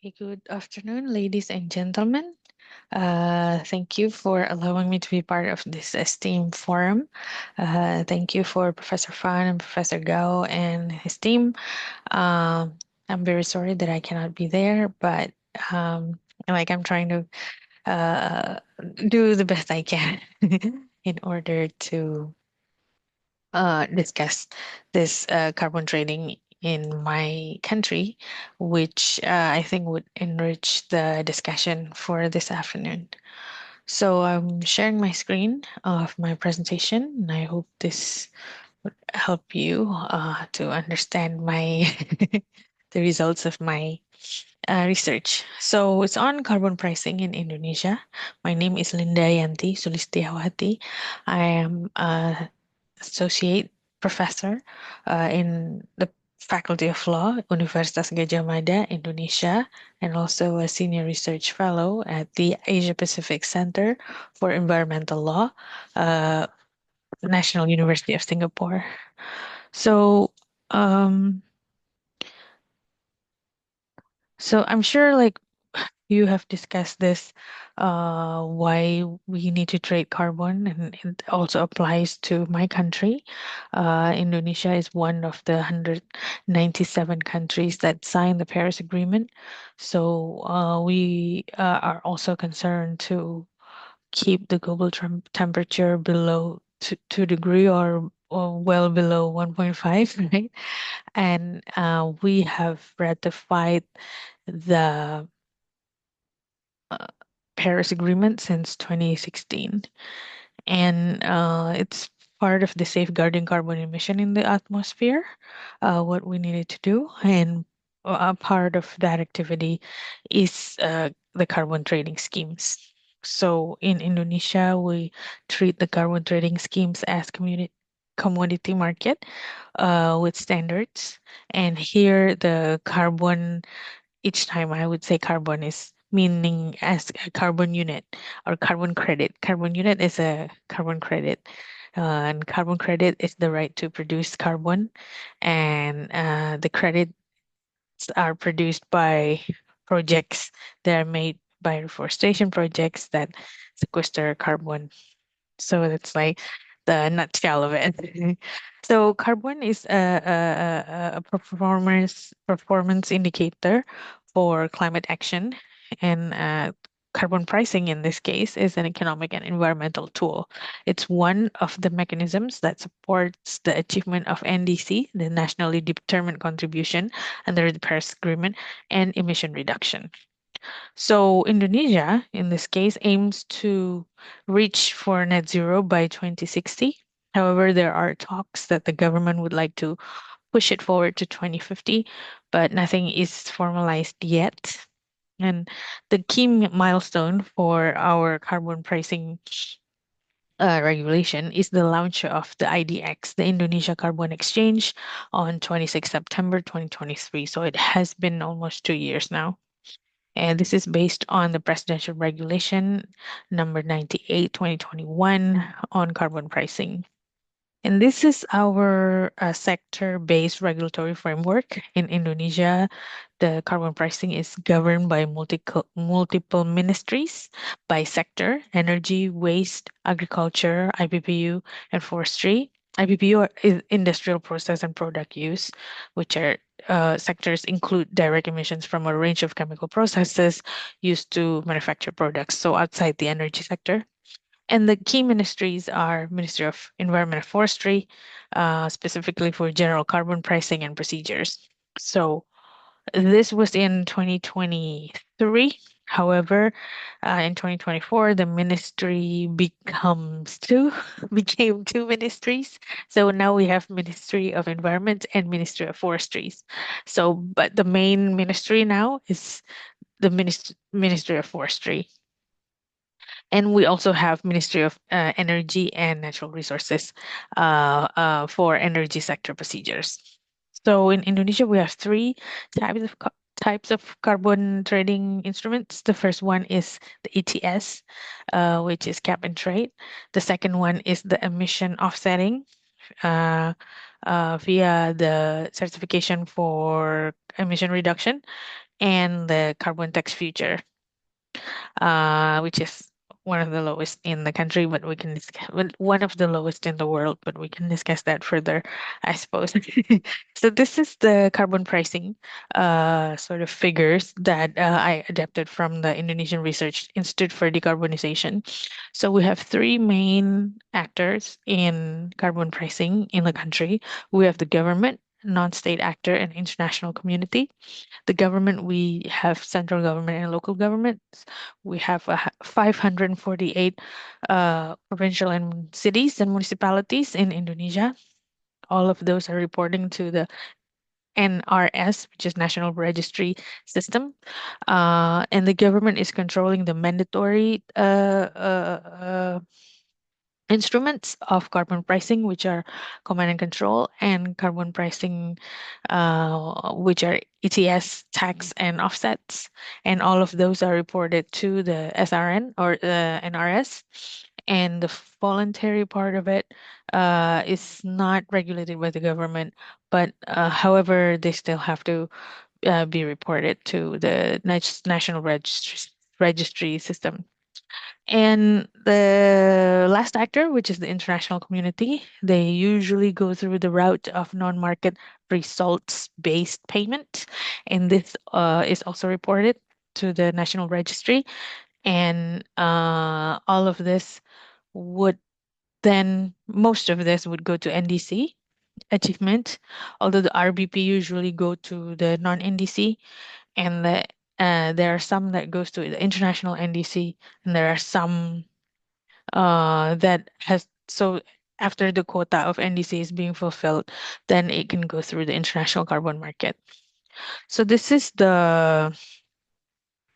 Good afternoon, ladies and gentlemen. Thank you for allowing me to be part of this esteemed forum. Thank you for Professor Fan and Professor Gao and his team. I'm very sorry that I cannot be there, but um, I'm trying to uh, do the best I can in order to discuss this carbon trading in my country, which I think would enrich the discussion for this afternoon. So I'm sharing my screen of my presentation, and I hope this would help you to understand my the results of my research. So it's on carbon pricing in Indonesia. My name is Linda Yanti Sulistiawati. I am associate professor in the Faculty of Law, Universitas Gadjah Mada, Indonesia, and also a senior research fellow at the Asia Pacific Center for Environmental Law, uh, National University of Singapore. So, um, so I'm sure you have discussed this, why we need to trade carbon, and it also applies to my country. Indonesia is one of the 197 countries that signed the Paris Agreement. So we are also concerned to keep the global temperature below 2 degree or well below 1.5, right? And we have ratified the uh, Paris Agreement since 2016, and it's part of the safeguarding carbon emission in the atmosphere, what we needed to do. And a part of that activity is the carbon trading schemes. So in Indonesia, we treat the carbon trading schemes as commodity market with standards. And here, the carbon each time I would say carbon is meaning as a carbon unit or carbon credit. Carbon unit is a carbon credit. And carbon credit is the right to produce carbon, and the credits are produced by projects that are made by reforestation projects that sequester carbon. So that's like the nutshell of it. So carbon is a performance indicator for climate action, and carbon pricing in this case is an economic and environmental tool. It's one of the mechanisms that supports the achievement of NDC, the nationally determined contribution under the Paris Agreement, and emission reduction. So Indonesia, in this case, aims to reach for net zero by 2060. However, there are talks that the government would like to push it forward to 2050, but nothing is formalized yet. And the key milestone for our carbon pricing regulation is the launch of the IDX, the Indonesia Carbon Exchange, on 26 September 2023. So it has been almost 2 years now. And this is based on the Presidential Regulation number 98, 2021 on carbon pricing. And this is our sector-based regulatory framework. In Indonesia, the carbon pricing is governed by multiple ministries by sector: energy, waste, agriculture, IPPU, and forestry. is industrial process and product use, which are sectors include direct emissions from a range of chemical processes used to manufacture products, so outside the energy sector. And the key ministries are Ministry of Environment and Forestry, specifically for general carbon pricing and procedures. So this was in 2023. However, in 2024, the ministry became two ministries. So now we have Ministry of Environment and Ministry of Forestries. So, but the main ministry now is the Ministry of Forestry. And we also have Ministry of Energy and Natural Resources for energy sector procedures. So in Indonesia, we have three types of carbon trading instruments. The first one is the ETS, which is cap and trade. The second one is the emission offsetting via the certification for emission reduction. and the carbon tax future, which is one of the lowest in the country, but we can discuss, well, one of the lowest in the world, but we can discuss that further, I suppose. So this is the carbon pricing sort of figures that I adapted from the Indonesian Research Institute for Decarbonization. So we have three main actors in carbon pricing in the country. We have the government, non-state actor, and international community. The government, we have central government and local governments. We have 548 provincial and cities and municipalities in Indonesia. All of those are reporting to the NRS, which is National Registry System. And the government is controlling the mandatory instruments of carbon pricing, which are command and control, and carbon pricing, which are ETS, tax, and offsets. And all of those are reported to the SRN or NRS. And the voluntary part of it is not regulated by the government, but however, they still have to be reported to the National Registry System. And the last actor, which is the international community, they usually go through the route of non-market results-based payment. And this is also reported to the National Registry. And all of this would then, most of this would go to NDC achievement, although the RBP usually go to the non-NDC, and there are some that goes to the international NDC, and there are some that has so after the quota of NDC is being fulfilled, then it can go through the international carbon market. So this is the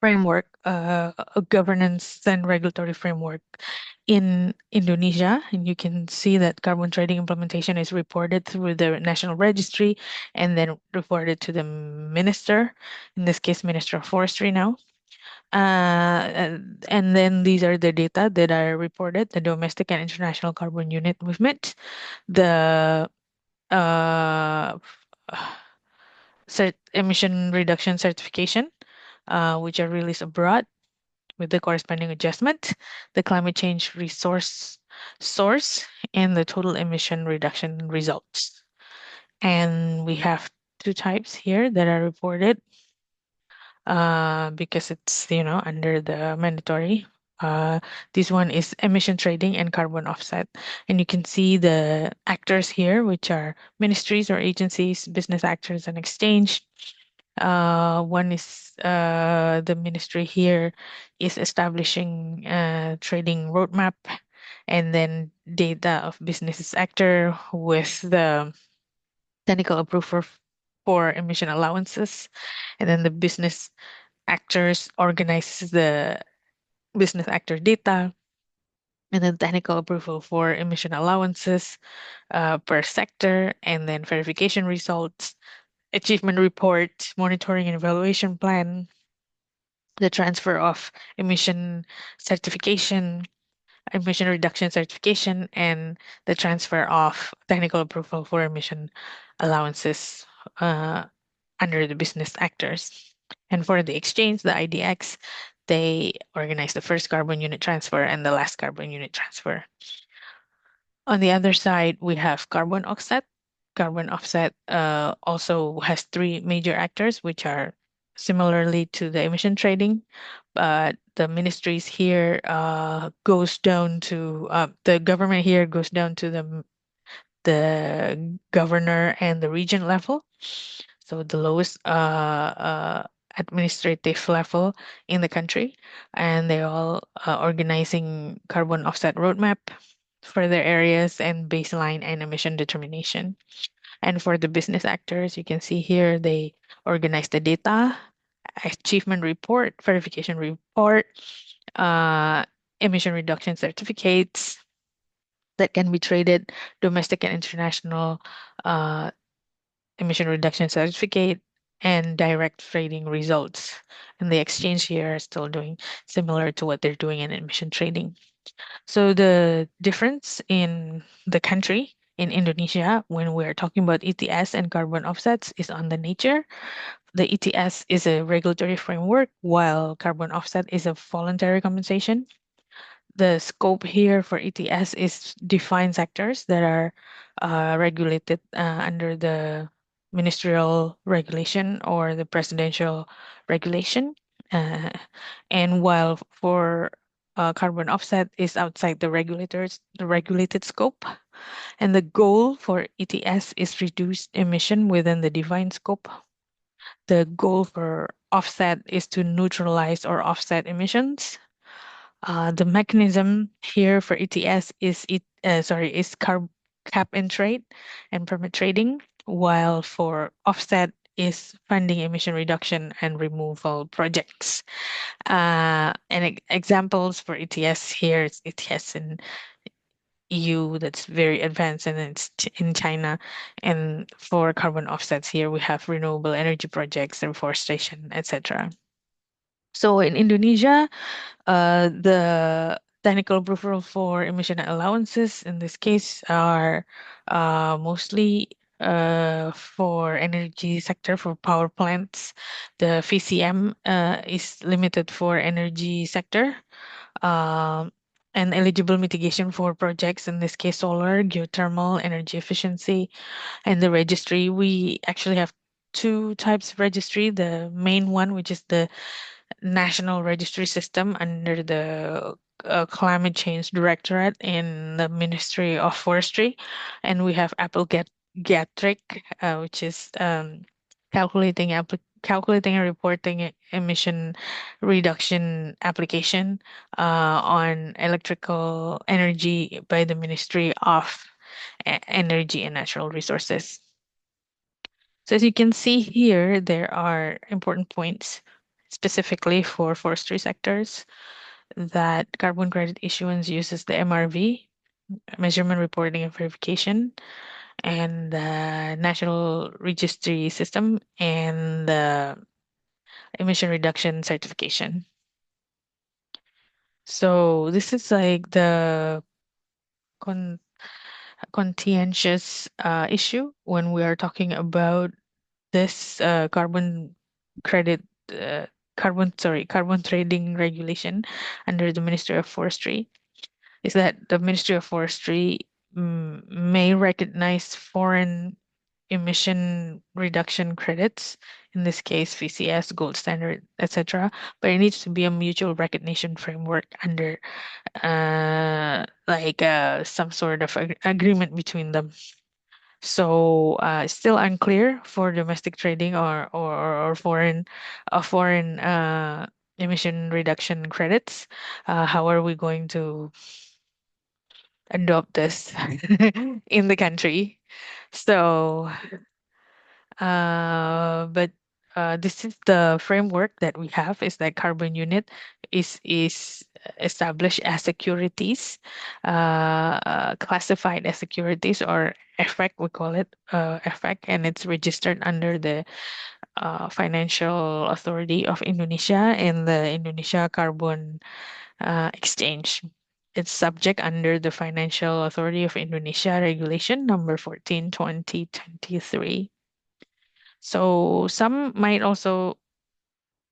framework, a governance and regulatory framework in Indonesia, and you can see that carbon trading implementation is reported through the national registry and then reported to the minister, in this case, Minister of Forestry now. And then these are the data that are reported, the domestic and international carbon unit movement, the uh, emission reduction certification, which are released abroad with the corresponding adjustment, the climate change resource source, and the total emission reduction results. And we have two types here that are reported because it's, under the mandatory. This one is emission trading and carbon offset. And you can see the actors here, which are ministries or agencies, business actors, and exchange. One is the ministry here is establishing a trading roadmap, and then data of business actor with the technical approval for emission allowances, and then the business actors organizes the business actor data, and then technical approval for emission allowances per sector, and then verification results, achievement report, monitoring and evaluation plan, the transfer of emission certification, emission reduction certification, and the transfer of technical approval for emission allowances uh, under the business actors. And for the exchange, the IDX, they organize the first carbon unit transfer and the last carbon unit transfer. On the other side, we have carbon offset. Carbon offset also has three major actors, which are similarly to the emission trading, but the ministries here goes down to the government here goes down to the governor and the region level. So the lowest administrative level in the country, and they're all organizing carbon offset roadmap for their areas and baseline and emission determination. And for the business actors, you can see here they organize the data, achievement report, verification report, uh, emission reduction certificates that can be traded, domestic and international uh, emission reduction certificate, and direct trading results. And the exchange here are still doing similar to what they're doing in emission trading. So the difference in the country in Indonesia when we're talking about ETS and carbon offsets is on the nature. the ETS is a regulatory framework, while carbon offset is a voluntary compensation. The scope here for ETS is defined sectors that are regulated under the ministerial regulation or the presidential regulation. Uh, and while for carbon offset is outside the regulated scope. And the goal for ETS is reduced emission within the defined scope. The goal for offset is to neutralize or offset emissions. The mechanism here for ETS is cap and trade and permit trading, while for offset is funding emission reduction and removal projects. Examples for ETS here is ETS in EU that's very advanced, and in China. And for carbon offsets here, we have renewable energy projects, reforestation, etc. So in Indonesia, the technical approval for emission allowances in this case are mostly for energy sector for power plants. The VCM is limited for energy sector. Um, and eligible mitigation for projects, in this case, solar, geothermal, energy efficiency, and the registry. We actually have two types of registry. The main one, which is the national registry system under the Climate Change Directorate in the Ministry of Forestry, and we have Gatric, which is calculating and reporting emission reduction application on electrical energy by the Ministry of Energy and Natural Resources. So as you can see here, there are important points specifically for forestry sectors that carbon credit issuance uses the MRV, measurement, reporting, and verification, and the national registry system, and the emission reduction certification. So this is like the con contentious issue when we are talking about this credit uh, carbon trading regulation under the Ministry of Forestry, is that the Ministry of Forestry may recognize foreign emission reduction credits, in this case VCS, gold standard, etc. But it needs to be a mutual recognition framework under some sort of agreement between them. So it's still unclear for domestic trading or foreign emission reduction credits. How are we going to adopt this in the country? So, but this is the framework that we have, is that carbon unit is established as securities, classified as securities, or effect, we call it effect, and it's registered under the Financial Authority of Indonesia and the Indonesia Carbon Exchange. It's subject under the Financial Authority of Indonesia Regulation number 14 2023. So some might also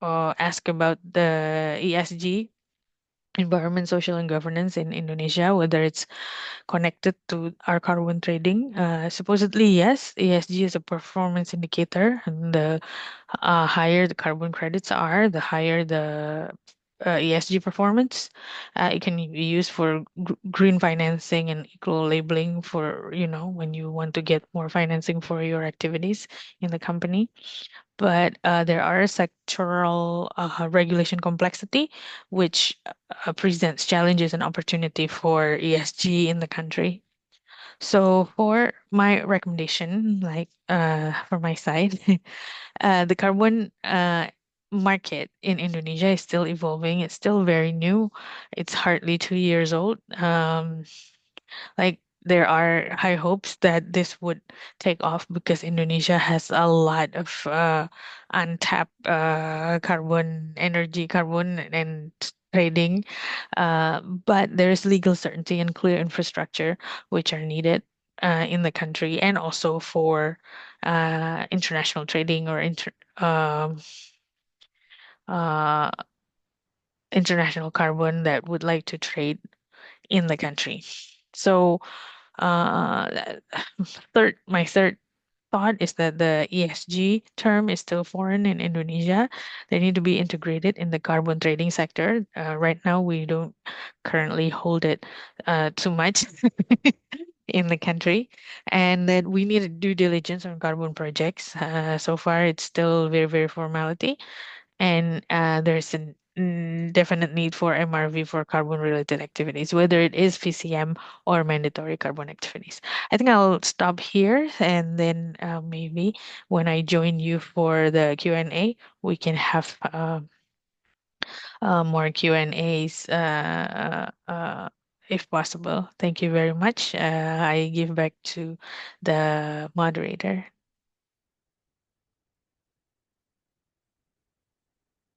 ask about the ESG, environment, social, and governance in Indonesia, whether it's connected to our carbon trading. Supposedly, yes, ESG is a performance indicator, and the higher the carbon credits are, the higher the ESG performance. It can be used for green financing and eco labeling for, when you want to get more financing for your activities in the company. But there are sectoral regulation complexity, which presents challenges and opportunity for ESG in the country. So for my recommendation, for my side, the carbon market in Indonesia is still evolving. It's still very new. It's hardly 2 years old. There are high hopes that this would take off because Indonesia has a lot of untapped carbon and trading. But there is legal certainty and clear infrastructure which are needed in the country, and also for international trading or um, uh, international carbon that would like to trade in the country. So, uh, my third thought is that the ESG term is still foreign in Indonesia. They need to be integrated in the carbon trading sector. Right now, we don't currently hold it too much in the country, and that we need a due diligence on carbon projects. So far, it's still very, very formality, and there's a definite need for MRV for carbon-related activities, whether it is PCM or mandatory carbon activities. I think I'll stop here, and then maybe when I join you for the Q&A, we can have more Q&As if possible. Thank you very much. I give back to the moderator.